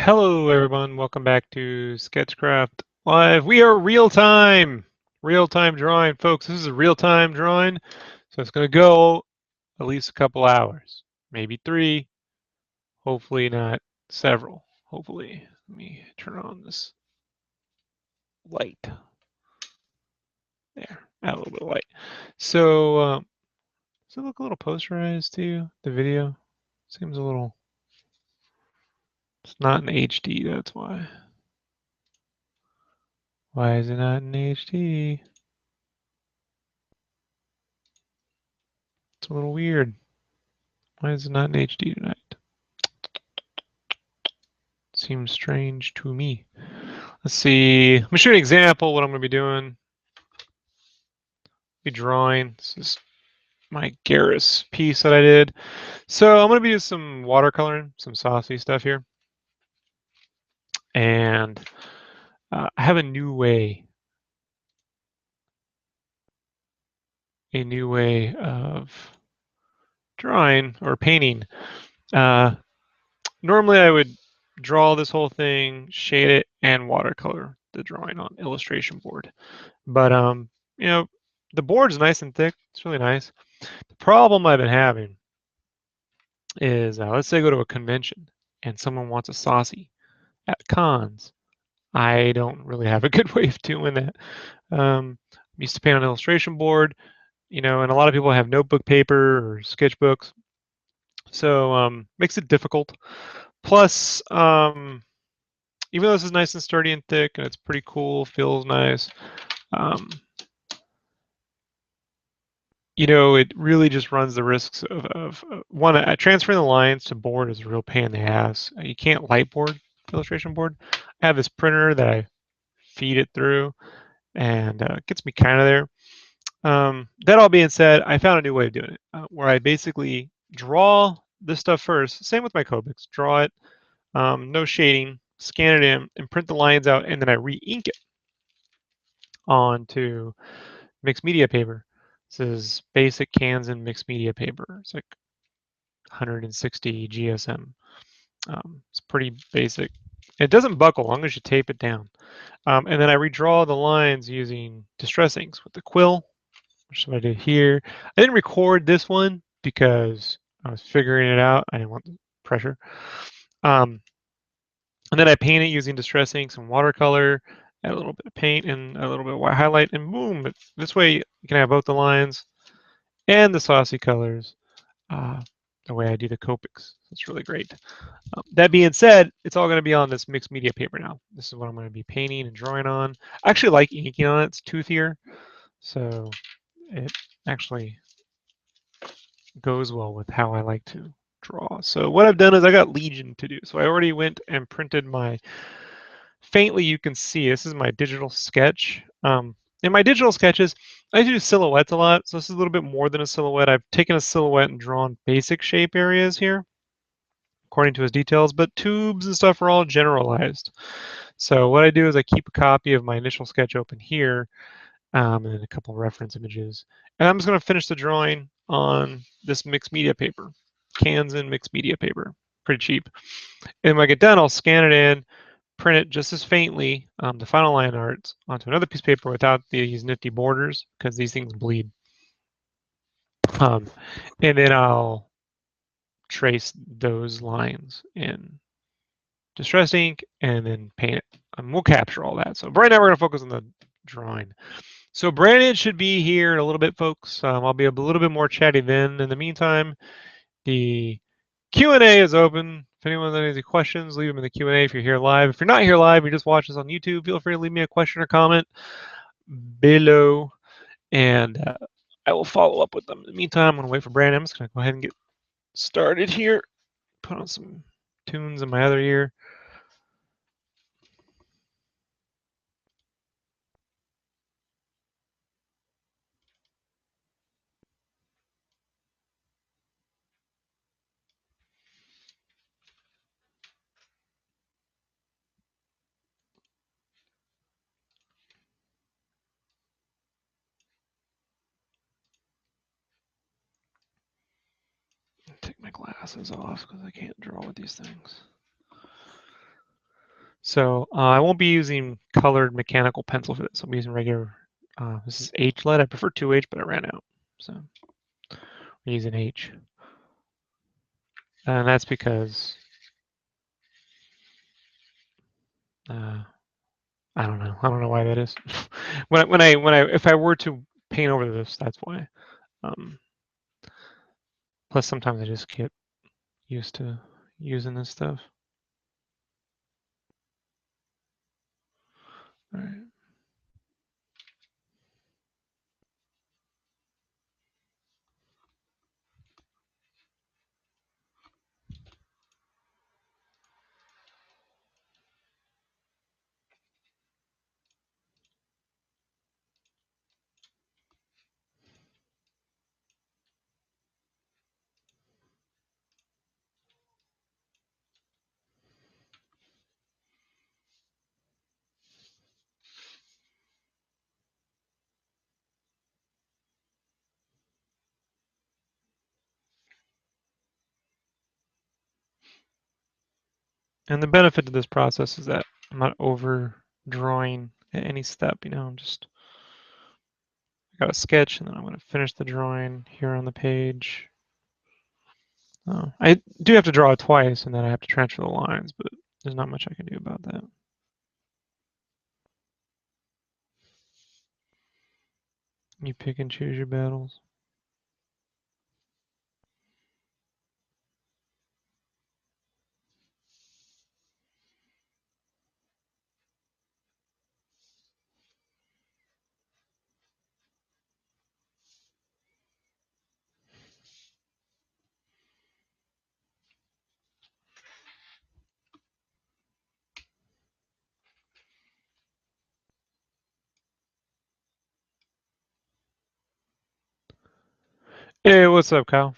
Hello, everyone. Welcome back to Sketchcraft Live. We are real-time drawing, folks. This is a real-time drawing, so it's going to go at least a couple hours, maybe 3, hopefully not several. Hopefully, let me turn on this light. There, add a little bit of light. So, does it look a little posterized to you, the video? Seems a little, it's not in HD, that's why. Why is it not in HD? It's a little weird. Why is it not in HD tonight? Seems strange to me. Let's see. I'm gonna show you an example what I'm gonna be doing. Be drawing. This is my Garris piece that I did. So I'm gonna be doing some watercoloring, some saucy stuff here. And I have a new way of drawing or painting. Normally I would draw this whole thing, shade it, and watercolor the drawing on illustration board. But you know, the board's nice and thick. It's really nice. The problem I've been having is, let's say I go to a convention and someone wants a saucy at cons. I don't really have a good way of doing that. I'm used to paint on illustration board, and a lot of people have notebook paper or sketchbooks, so makes it difficult. Plus, even though this is nice and sturdy and thick and it's pretty cool, feels nice, um, it really just runs the risks of one, transferring the lines to board is a real pain in the ass. You can't light board illustration board. I have this printer that I feed it through, and it gets me kind of there. That all being said, I found a new way of doing it, where I basically draw this stuff first. Same with my Copics. Draw it, no shading, scan it in, and print the lines out, and then I re-ink it onto mixed media paper. This is basic Kansan mixed media paper. It's like 160 GSM. It's pretty basic. It doesn't buckle as long as you tape it down. And then I redraw the lines using distress inks with the quill, which is what I did here. I didn't record this one because I was figuring it out. I didn't want the pressure. And then I paint it using distress inks and watercolor, add a little bit of paint and a little bit of white highlight, and boom. This way you can have both the lines and the saucy colors the way I do the Copics. It's really great. That being said, it's all going to be on this mixed media paper now. This is what I'm going to be painting and drawing on. I actually like inking on it. It's toothier, so it actually goes well with how I like to draw. So what I've done is I got Legion to do. So I already went and printed my, faintly you can see, this is my digital sketch. In my digital sketches, I do silhouettes a lot. So this is a little bit more than a silhouette. I've taken a silhouette and drawn basic shape areas here, according to his details, but tubes and stuff are all generalized. So what I do is I keep a copy of my initial sketch open here, and then a couple reference images. And I'm just going to finish the drawing on this mixed media paper, Kansan mixed media paper, pretty cheap. And when I get done, I'll scan it in, print it just as faintly, the final line art, onto another piece of paper without these nifty borders, because these things bleed. And then I'll trace those lines in distress ink and then paint it. We'll capture all that. So right now we're going to focus on the drawing. So Brandon should be here in a little bit, folks. I'll be a little bit more chatty then. In the meantime, the Q&A is open. If anyone has any questions, leave them in the Q&A if you're here live. If you're not here live, you just watch us on YouTube, feel free to leave me a question or comment below, and I will follow up with them. In the meantime, I'm going to wait for Brandon. I'm just going to go ahead and get started here. Put on some tunes in my other ear. Take my glasses off because I can't draw with these things. So I won't be using colored mechanical pencil for this. I'll be using regular, this is H lead. I prefer 2H, but I ran out. So we're using H. And that's because, I don't know. I don't know why that is. If I were to paint over this, that's why. Um, Plus, sometimes I just get used to using this stuff. All right. And the benefit to this process is that I'm not over drawing at any step. I'm just, I got a sketch and then I'm going to finish the drawing here on the page. I do have to draw it twice and then I have to transfer the lines, but there's not much I can do about that. You pick and choose your battles. Hey, what's up, Kyle?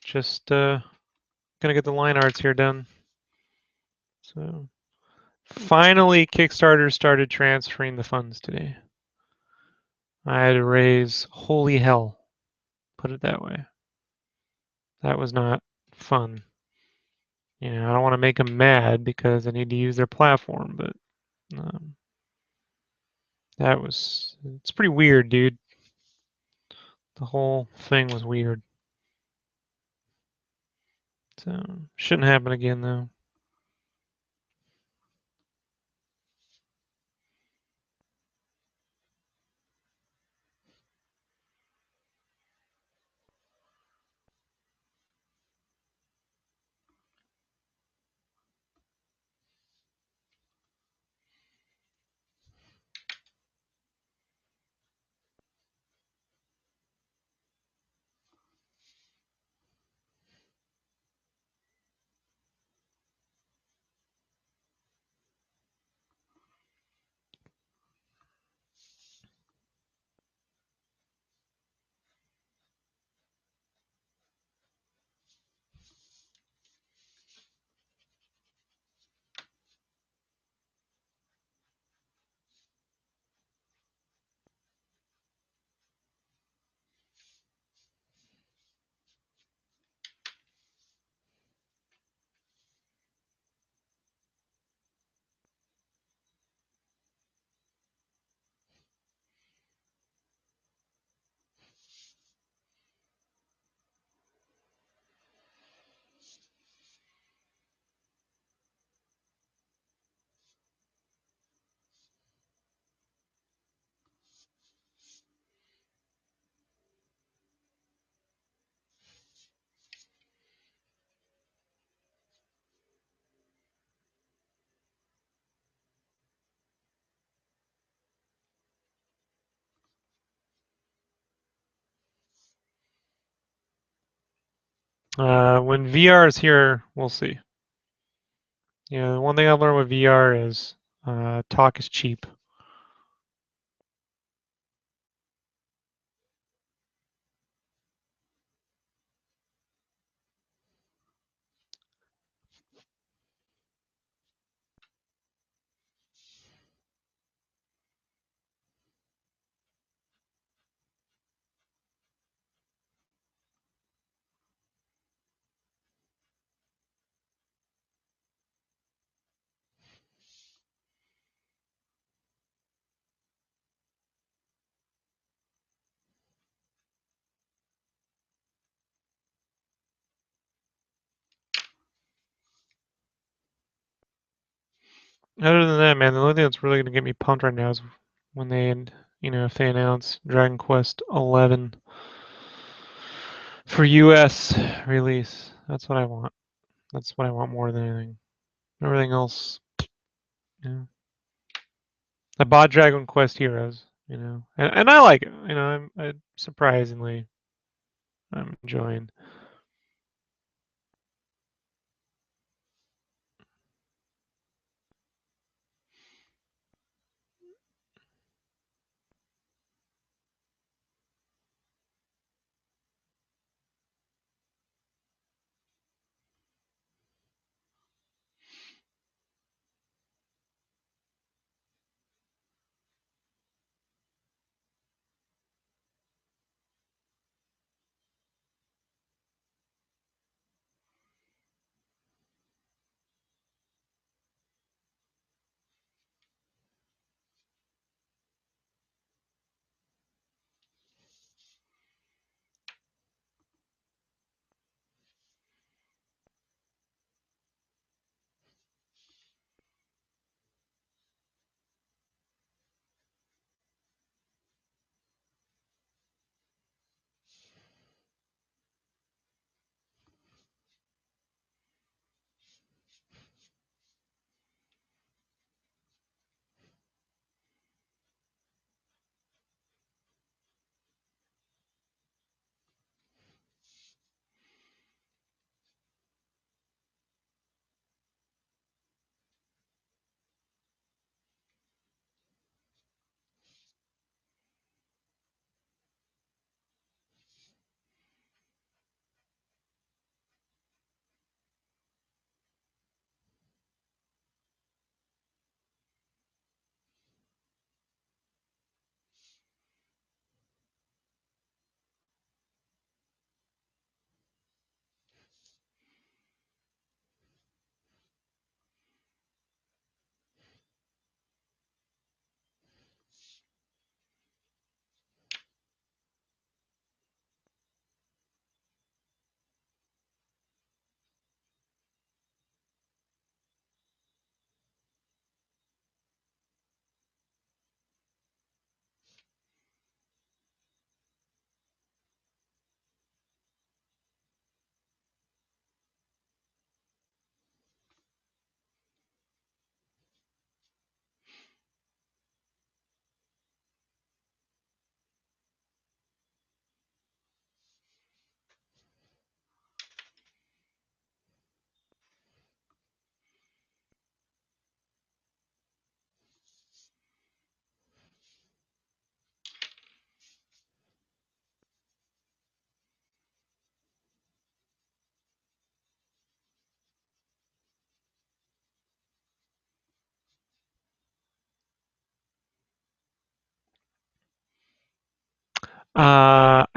Just gonna get the line arts here done. So finally, Kickstarter started transferring the funds today. I had to raise holy hell, put it that way. That was not fun. I don't want to make them mad because I need to use their platform, but um, it's pretty weird, dude. The whole thing was weird. So, shouldn't happen again, though. When VR is here, we'll see. The one thing I've learned with VR is talk is cheap. Other than that, man, the only thing that's really gonna get me pumped right now is when they, if they announce Dragon Quest 11 for US release. That's what I want. That's what I want more than anything. Everything else, you know. I bought Dragon Quest Heroes, and I like it. Surprisingly, I'm enjoying.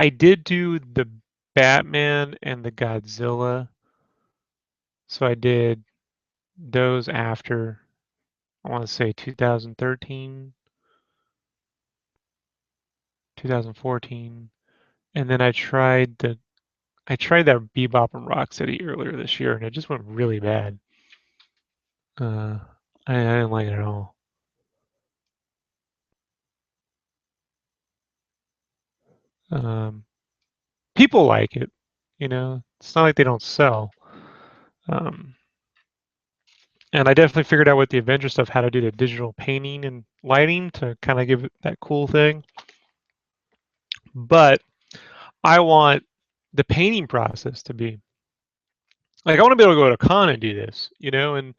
I did do the Batman and the Godzilla, so I did those after, I want to say 2013, 2014, and then I tried that Bebop and Rocksteady earlier this year, and it just went really bad. Uh, I didn't like it at all. Um, People like it, It's not like they don't sell. Um, and I definitely figured out with the Avenger stuff how to do the digital painting and lighting to kind of give it that cool thing. But I want the painting process to be like I want to be able to go to a con and do this, and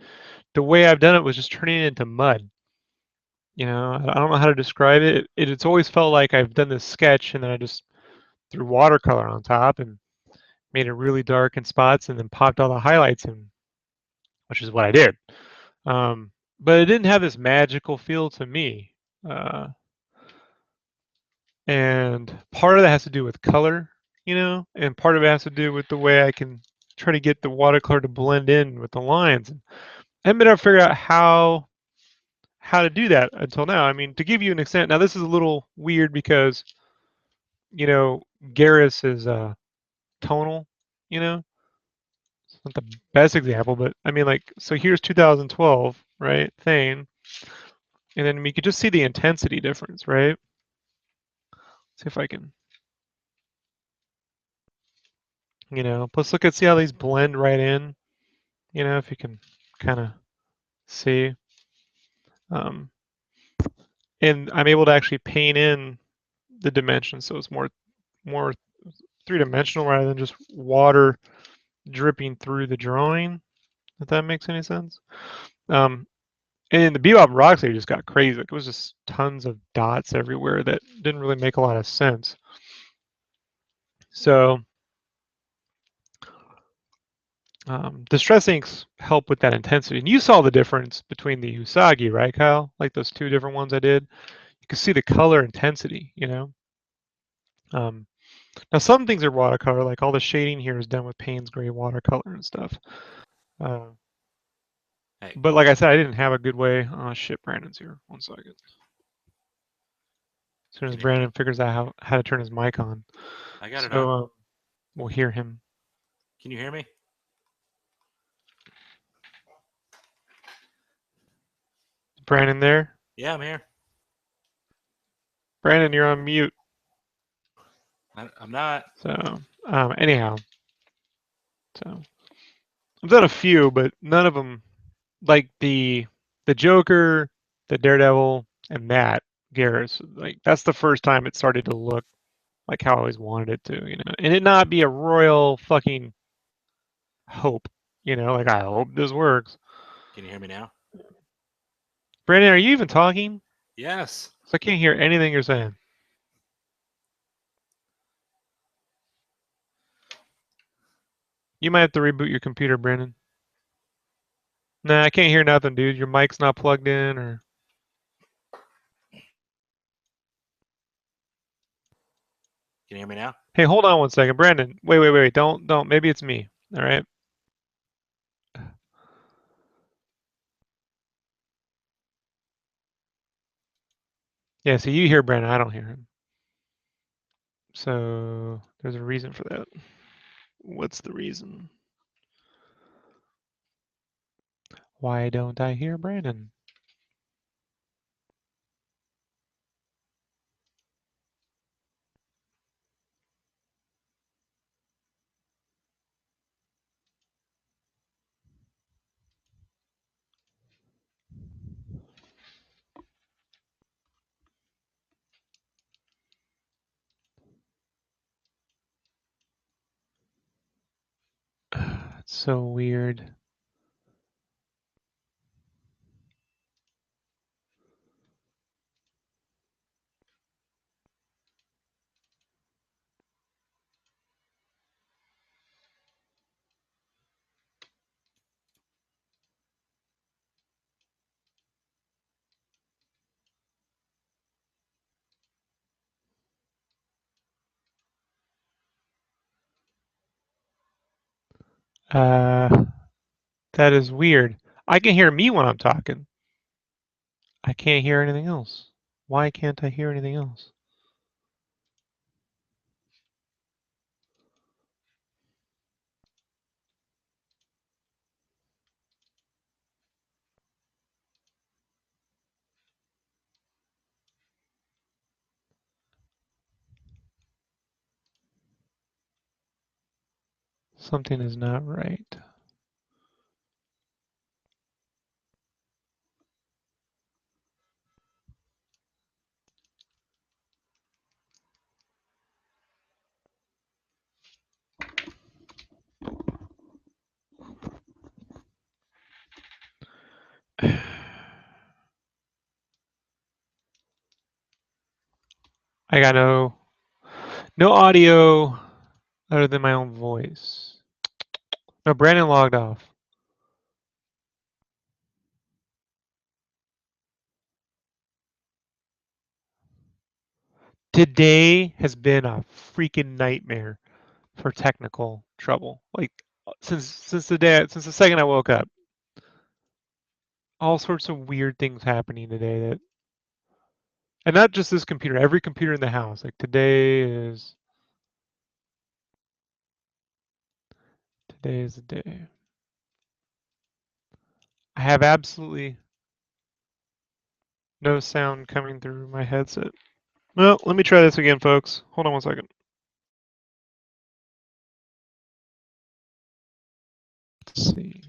the way I've done it was just turning it into mud. I don't know how to describe it. It's always felt like I've done this sketch and then I just threw watercolor on top and made it really dark in spots and then popped all the highlights in, which is what I did. Um, but it didn't have this magical feel to me. Uh, and part of that has to do with color, and part of it has to do with the way I can try to get the watercolor to blend in with the lines. I haven't been able to figure out how to do that until now. I mean, to give you an extent, now this is a little weird because you know Garrus is tonal. It's not the best example, but I mean, like, so here's 2012, right, thing. And then we could just see the intensity difference, right? See if I can, see how these blend right in, if you can kind of see. Um, and I'm able to actually paint in the dimensions so it's more three-dimensional rather than just water dripping through the drawing, if that makes any sense. Um, and the Bebop and Rocksteady just got crazy. Like, it was just tons of dots everywhere that didn't really make a lot of sense. So distress inks help with that intensity. And you saw the difference between the Usagi, right, Kyle? Like those two different ones I did. You can see the color intensity. Um, now some things are watercolor, like all the shading here is done with Payne's Gray watercolor and stuff. Uh, Hey, but like I said, I didn't have a good way. Oh shit, Brandon's here. 1 second. As soon as can you, Brandon figures out how to turn his mic on, I got it on. so we'll hear him. Can you hear me? Is Brandon there? Yeah, I'm here. Brandon, you're on mute. I'm not. So anyhow, so I've done a few, but none of them like the Joker, the Daredevil, and that Garrus. Like that's the first time it started to look like how I always wanted it to, and it not be a royal fucking hope, like I hope this works. Can you hear me now? Brandon, are you even talking? Yes. So I can't hear anything you're saying. You might have to reboot your computer, Brandon. Nah, I can't hear nothing, dude. Your mic's not plugged in, or Can you hear me now? hey, hold on 1 second, Brandon. Wait. Don't. Maybe it's me. All right. Yeah. So you hear Brandon. I don't hear him. So there's a reason for that. What's the reason? Why don't I hear Brandon? It's so weird. Uh, that is weird. I can hear me when I'm talking. I can't hear anything else. Why can't I hear anything else? Something is not right. I got no audio other than my own voice. No, Brandon logged off. Today has been a freaking nightmare for technical trouble. Like since the second I woke up, all sorts of weird things happening today and not just this computer, every computer in the house. Like today is the day. I have absolutely No sound coming through my headset. Well, let me try this again, folks. Hold on one second. Let's see.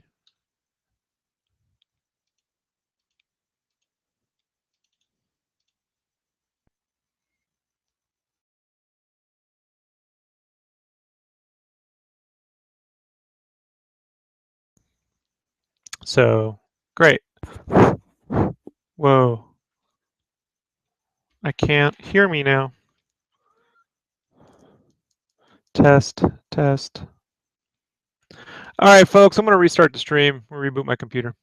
So, great. Whoa. I can't hear me now. Test, test. All right, folks, I'm going to restart the stream. Reboot my computer.